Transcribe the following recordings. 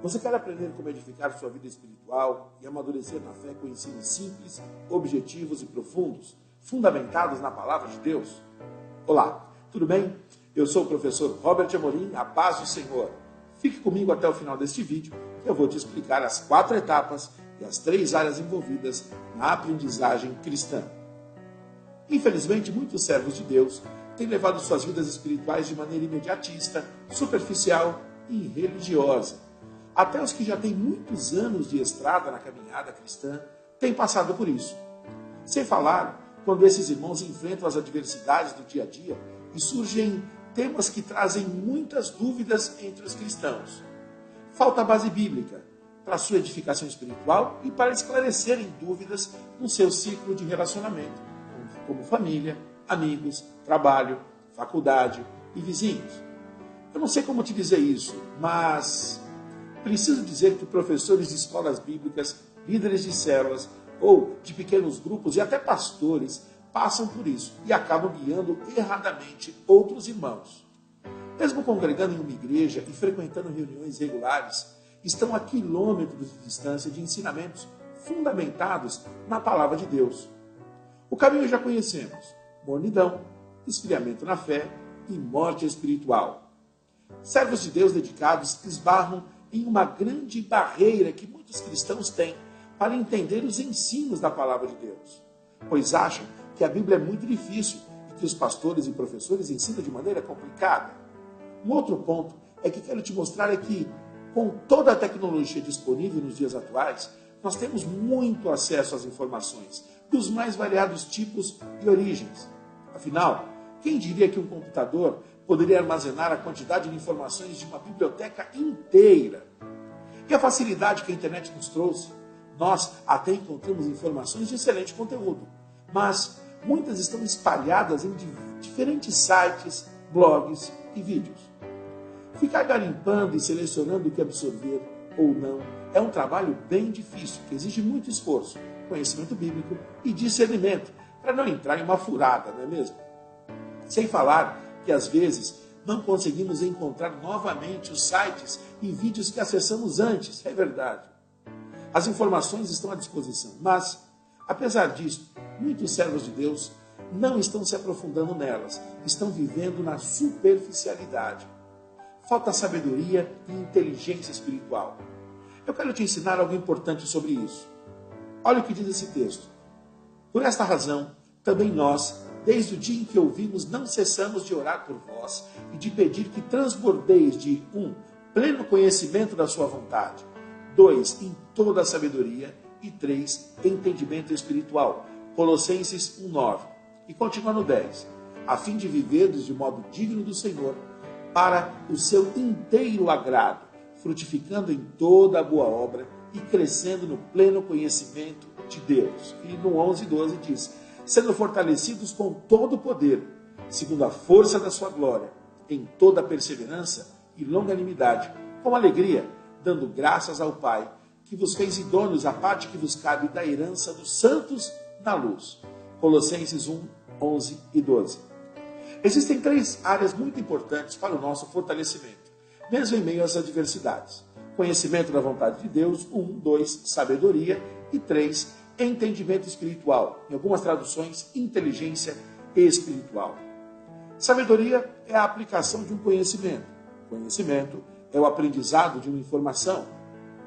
Você quer aprender como edificar sua vida espiritual e amadurecer na fé com ensinos simples, objetivos e profundos, fundamentados na Palavra de Deus? Olá, tudo bem? Eu sou o professor Robert Amorim, a paz do Senhor. Fique comigo até o final deste vídeo, que eu vou te explicar as 4 etapas e as 3 áreas envolvidas na aprendizagem cristã. Infelizmente, muitos servos de Deus têm levado suas vidas espirituais de maneira imediatista, superficial e religiosa. Até os que já têm muitos anos de estrada na caminhada cristã têm passado por isso. Sem falar quando esses irmãos enfrentam as adversidades do dia a dia e surgem temas que trazem muitas dúvidas entre os cristãos. Falta base bíblica para sua edificação espiritual e para esclarecerem dúvidas no seu ciclo de relacionamento, como família, amigos, trabalho, faculdade e vizinhos. Eu não sei como te dizer isso, mas preciso dizer que professores de escolas bíblicas, líderes de células ou de pequenos grupos e até pastores passam por isso e acabam guiando erradamente outros irmãos. Mesmo congregando em uma igreja e frequentando reuniões regulares, estão a quilômetros de distância de ensinamentos fundamentados na palavra de Deus. O caminho já conhecemos: mornidão, esfriamento na fé e morte espiritual. Servos de Deus dedicados esbarram em uma grande barreira que muitos cristãos têm para entender os ensinos da palavra de Deus, pois acham que a Bíblia é muito difícil e que os pastores e professores ensinam de maneira complicada. Um outro ponto é que quero te mostrar é que, com toda a tecnologia disponível nos dias atuais, nós temos muito acesso às informações, dos mais variados tipos e origens. Afinal, quem diria que um computador poderia armazenar a quantidade de informações de uma biblioteca inteira? E a facilidade que a internet nos trouxe, nós até encontramos informações de excelente conteúdo, mas muitas estão espalhadas em diferentes sites, blogs e vídeos. Ficar garimpando e selecionando o que absorver ou não é um trabalho bem difícil, que exige muito esforço, conhecimento bíblico e discernimento, para não entrar em uma furada, não é mesmo? Sem falar que, às vezes, não conseguimos encontrar novamente os sites e vídeos que acessamos antes, é verdade. As informações estão à disposição, mas, apesar disso, muitos servos de Deus não estão se aprofundando nelas, estão vivendo na superficialidade. Falta sabedoria e inteligência espiritual. Eu quero te ensinar algo importante sobre isso. Olha o que diz esse texto. Por esta razão, também nós, desde o dia em que ouvimos, não cessamos de orar por vós e de pedir que transbordeis de 1. Pleno conhecimento da sua vontade, 2. Em toda a sabedoria e 3. Entendimento espiritual. Colossenses 1:9. E continua no 10. A fim de viverdes de modo digno do Senhor, para o seu inteiro agrado, frutificando em toda a boa obra e crescendo no pleno conhecimento de Deus. E no 11:12 diz: sendo fortalecidos com todo o poder, segundo a força da sua glória, em toda a perseverança e longanimidade, com alegria, dando graças ao Pai, que vos fez idôneos à parte que vos cabe da herança dos santos na luz. Colossenses 1:11 e 12. Existem 3 áreas muito importantes para o nosso fortalecimento, mesmo em meio às adversidades. Conhecimento da vontade de Deus, 1, 2, sabedoria e 3, entendimento espiritual. Em algumas traduções, inteligência espiritual. Sabedoria é a aplicação de um conhecimento. Conhecimento é o aprendizado de uma informação.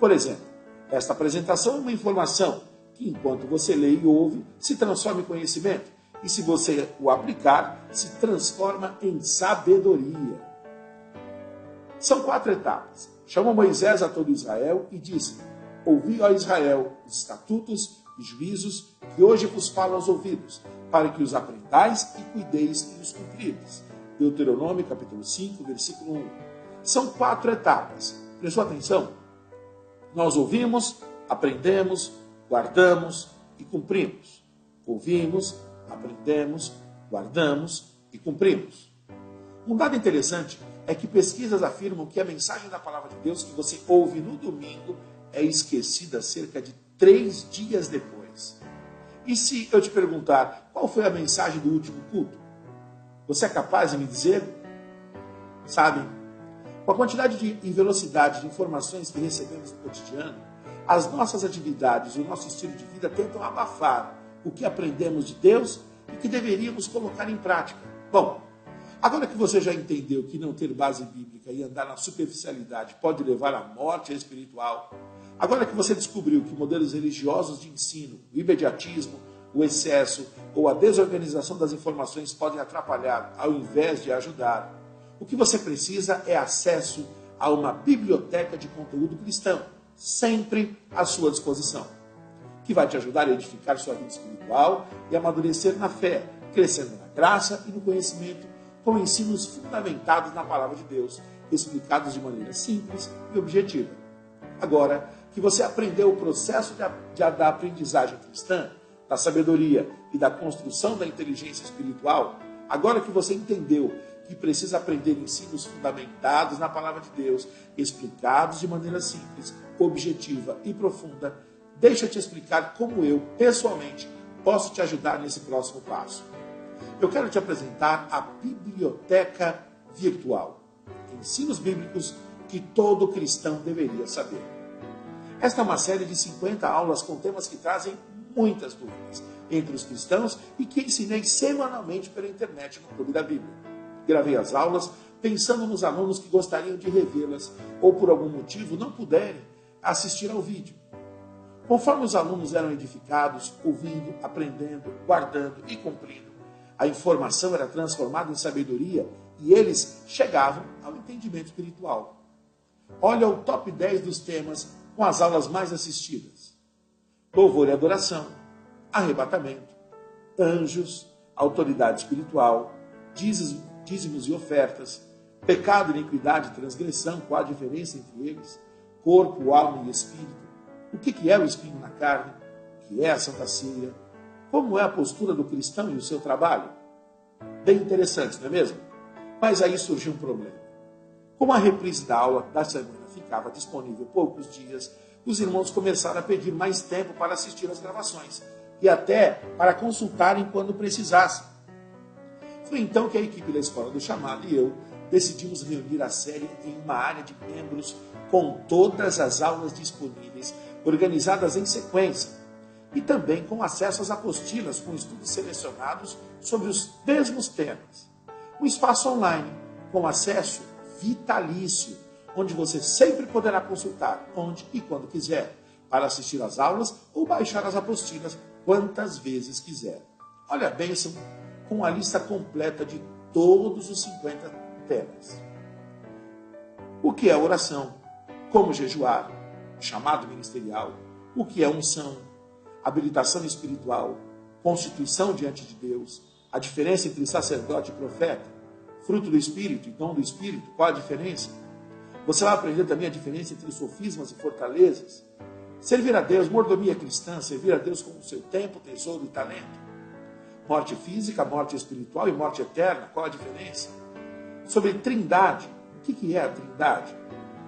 Por exemplo, esta apresentação é uma informação que, enquanto você lê e ouve, se transforma em conhecimento. E se você o aplicar, se transforma em sabedoria. São 4 etapas. Chamou Moisés a todo Israel e disse: ouvi, ó Israel, os estatutos e juízos que hoje vos falo aos ouvidos, para que os aprendais e cuideis e os cumprides. Deuteronômio capítulo 5, versículo 1. São 4 etapas. Prestou atenção? Nós ouvimos, aprendemos, guardamos e cumprimos. Ouvimos, aprendemos, guardamos e cumprimos. Um dado interessante é que pesquisas afirmam que a mensagem da palavra de Deus que você ouve no domingo é esquecida cerca de 3 dias depois. E se eu te perguntar qual foi a mensagem do último culto? Você é capaz de me dizer? Sabe, Com a quantidade e velocidade de informações que recebemos no cotidiano, as nossas atividades e o nosso estilo de vida tentam abafar o que aprendemos de Deus e que deveríamos colocar em prática. Bom, agora que você já entendeu que não ter base bíblica e andar na superficialidade pode levar à morte espiritual, agora que você descobriu que modelos religiosos de ensino, o imediatismo, o excesso ou a desorganização das informações podem atrapalhar ao invés de ajudar, o que você precisa é acesso a uma biblioteca de conteúdo cristão, sempre à sua disposição, que vai te ajudar a edificar sua vida espiritual e amadurecer na fé, crescendo na graça e no conhecimento, com ensinos fundamentados na palavra de Deus, explicados de maneira simples e objetiva. Agora que você aprendeu o processo da aprendizagem cristã, da sabedoria e da construção da inteligência espiritual, agora que você entendeu que precisa aprender ensinos fundamentados na palavra de Deus, explicados de maneira simples, objetiva e profunda, deixa eu te explicar como eu, pessoalmente, posso te ajudar nesse próximo passo. Eu quero te apresentar a Biblioteca Virtual. Ensinos bíblicos que todo cristão deveria saber. Esta é uma série de 50 aulas com temas que trazem muitas dúvidas entre os cristãos e que ensinei semanalmente pela internet no Clube da Bíblia. Gravei as aulas pensando nos alunos que gostariam de revê-las ou por algum motivo não puderem assistir ao vídeo. Conforme os alunos eram edificados, ouvindo, aprendendo, guardando e cumprindo, a informação era transformada em sabedoria e eles chegavam ao entendimento espiritual. Olha o top 10 dos temas com as aulas mais assistidas: louvor e adoração, arrebatamento, anjos, autoridade espiritual, dízimos e ofertas, pecado, iniquidade e transgressão, qual a diferença entre eles, corpo, alma e espírito, o que é o espinho na carne, o que é a Santa Ceia, como é a postura do cristão e o seu trabalho. Bem interessante, não é mesmo? Mas aí surgiu um problema. Como a reprise da aula da semana ficava disponível poucos dias, os irmãos começaram a pedir mais tempo para assistir às gravações e até para consultarem quando precisassem. Foi então que a equipe da Escola do Chamado e eu decidimos reunir a série em uma área de membros com todas as aulas disponíveis, organizadas em sequência, e também com acesso às apostilas com estudos selecionados sobre os mesmos temas. Um espaço online com acesso vitalício, onde você sempre poderá consultar onde e quando quiser, para assistir às aulas ou baixar as apostilas quantas vezes quiser. Olha a bênção com a lista completa de todos os 50 temas. O que é oração? Como jejuar? Chamado ministerial? O que é unção? Habilitação espiritual? Constituição diante de Deus? A diferença entre sacerdote e profeta? Fruto do Espírito e dom do Espírito? Qual a diferença? Você vai aprender também a diferença entre sofismas e fortalezas. Servir a Deus, mordomia cristã, servir a Deus com o seu tempo, tesouro e talento. Morte física, morte espiritual e morte eterna, qual a diferença? Sobre trindade, o que é a trindade?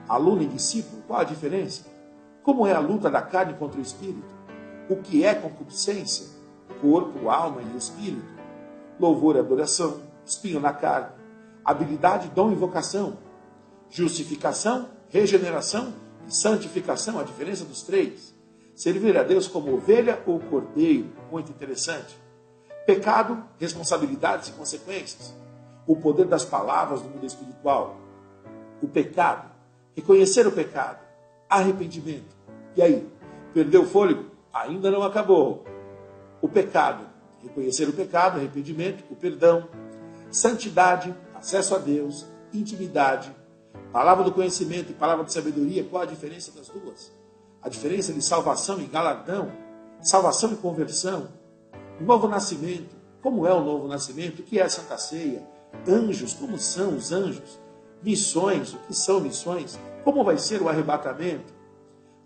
Aluno e discípulo, qual a diferença? Como é a luta da carne contra o espírito? O que é concupiscência? Corpo, alma e espírito. Louvor e adoração, espinho na carne. Habilidade, dom e vocação. Justificação, regeneração e santificação, a diferença dos três. Servir a Deus como ovelha ou cordeiro, muito interessante. Pecado, responsabilidades e consequências. O poder das palavras no mundo espiritual. O pecado, reconhecer o pecado, arrependimento. E aí, perdeu o fôlego? Ainda não acabou. O pecado, reconhecer o pecado, arrependimento, o perdão. Santidade, acesso a Deus, intimidade. Palavra do conhecimento e palavra de sabedoria, qual a diferença das duas? A diferença de salvação e galardão, salvação e conversão, novo nascimento, como é o novo nascimento, o que é a Santa Ceia, anjos, como são os anjos, missões, o que são missões, como vai ser o arrebatamento,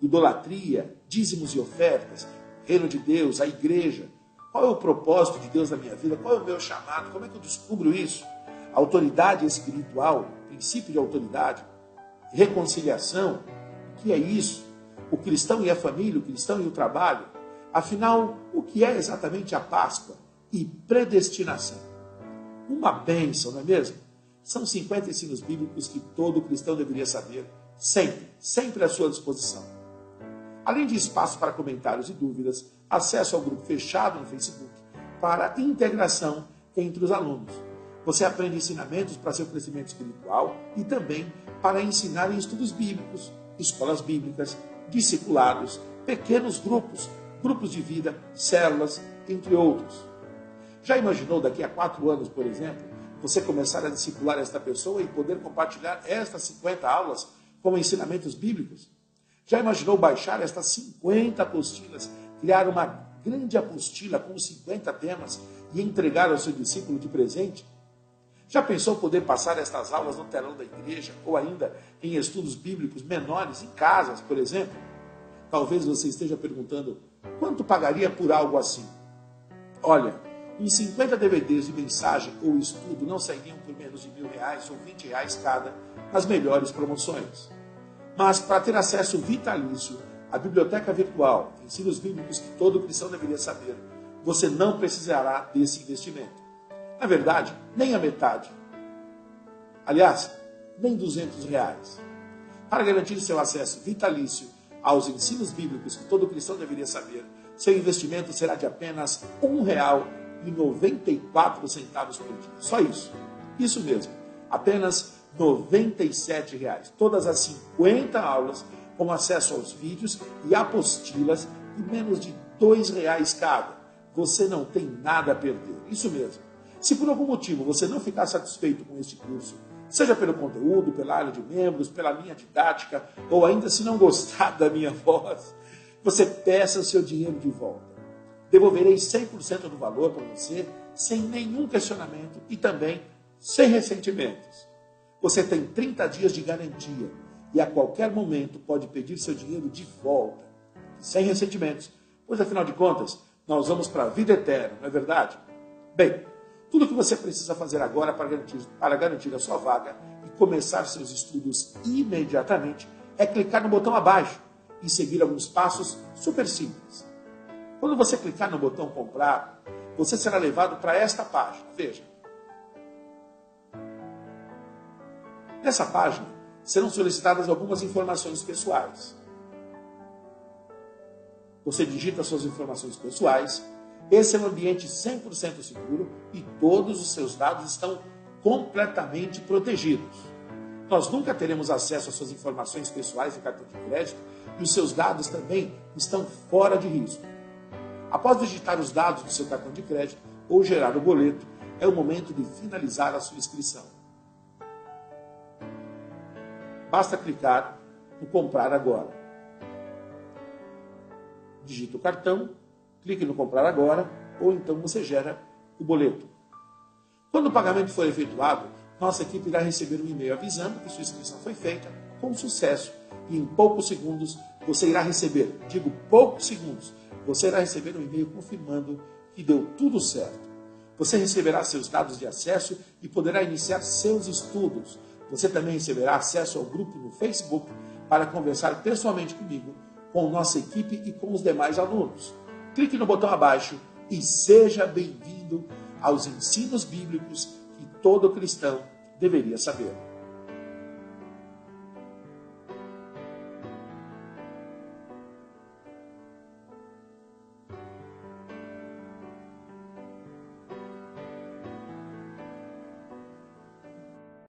idolatria, dízimos e ofertas, reino de Deus, a igreja, qual é o propósito de Deus na minha vida, qual é o meu chamado, como é que eu descubro isso? Autoridade espiritual, princípio de autoridade, reconciliação, o que é isso? O cristão e a família, o cristão e o trabalho. Afinal, o que é exatamente a Páscoa? E predestinação. Uma bênção, não é mesmo? São 50 ensinos bíblicos que todo cristão deveria saber, sempre à sua disposição. Além de espaço para comentários e dúvidas, acesso ao grupo fechado no Facebook para integração entre os alunos. Você aprende ensinamentos para seu crescimento espiritual e também para ensinar em estudos bíblicos, escolas bíblicas, discipulados, pequenos grupos, grupos de vida, células, entre outros. Já imaginou daqui a 4 anos, por exemplo, você começar a discipular esta pessoa e poder compartilhar estas 50 aulas com ensinamentos bíblicos? Já imaginou baixar estas 50 apostilas, criar uma grande apostila com 50 temas e entregar ao seu discípulo de presente? Já pensou poder passar estas aulas no telão da igreja ou ainda em estudos bíblicos menores em casas, por exemplo? Talvez você esteja perguntando, quanto pagaria por algo assim? Olha, em 50 DVDs de mensagem ou estudo não sairiam por menos de R$1.000 ou R$20 cada, nas melhores promoções. Mas para ter acesso vitalício à biblioteca virtual, ensinos bíblicos que todo cristão deveria saber, você não precisará desse investimento. Na verdade, nem a metade. Aliás, nem R$200. Para garantir seu acesso vitalício aos ensinos bíblicos que todo cristão deveria saber, seu investimento será de apenas R$1,94 por dia. Só isso. Isso mesmo. Apenas R$97. Todas as 50 aulas com acesso aos vídeos e apostilas por menos de R$2 cada. Você não tem nada a perder. Isso mesmo. Se por algum motivo você não ficar satisfeito com este curso, seja pelo conteúdo, pela área de membros, pela minha didática, ou ainda se não gostar da minha voz, você peça o seu dinheiro de volta. Devolverei 100% do valor para você, sem nenhum questionamento e também sem ressentimentos. Você tem 30 dias de garantia e a qualquer momento pode pedir seu dinheiro de volta, sem ressentimentos, pois afinal de contas, nós vamos para a vida eterna, não é verdade? Bem, tudo o que você precisa fazer agora para garantir a sua vaga e começar seus estudos imediatamente é clicar no botão abaixo e seguir alguns passos super simples. Quando você clicar no botão comprar, você será levado para esta página. Veja. Nessa página serão solicitadas algumas informações pessoais. Você digita suas informações pessoais. Esse é um ambiente 100% seguro e todos os seus dados estão completamente protegidos. Nós nunca teremos acesso às suas informações pessoais e cartão de crédito e os seus dados também estão fora de risco. Após digitar os dados do seu cartão de crédito ou gerar o boleto, é o momento de finalizar a sua inscrição. Basta clicar no comprar agora. Digita o cartão, clique no comprar agora, ou então você gera o boleto. Quando o pagamento for efetuado, nossa equipe irá receber um e-mail avisando que sua inscrição foi feita com sucesso. E em poucos segundos você irá receber, poucos segundos, você irá receber um e-mail confirmando que deu tudo certo. Você receberá seus dados de acesso e poderá iniciar seus estudos. Você também receberá acesso ao grupo no Facebook para conversar pessoalmente comigo, com nossa equipe e com os demais alunos. Clique no botão abaixo e seja bem-vindo aos ensinos bíblicos que todo cristão deveria saber.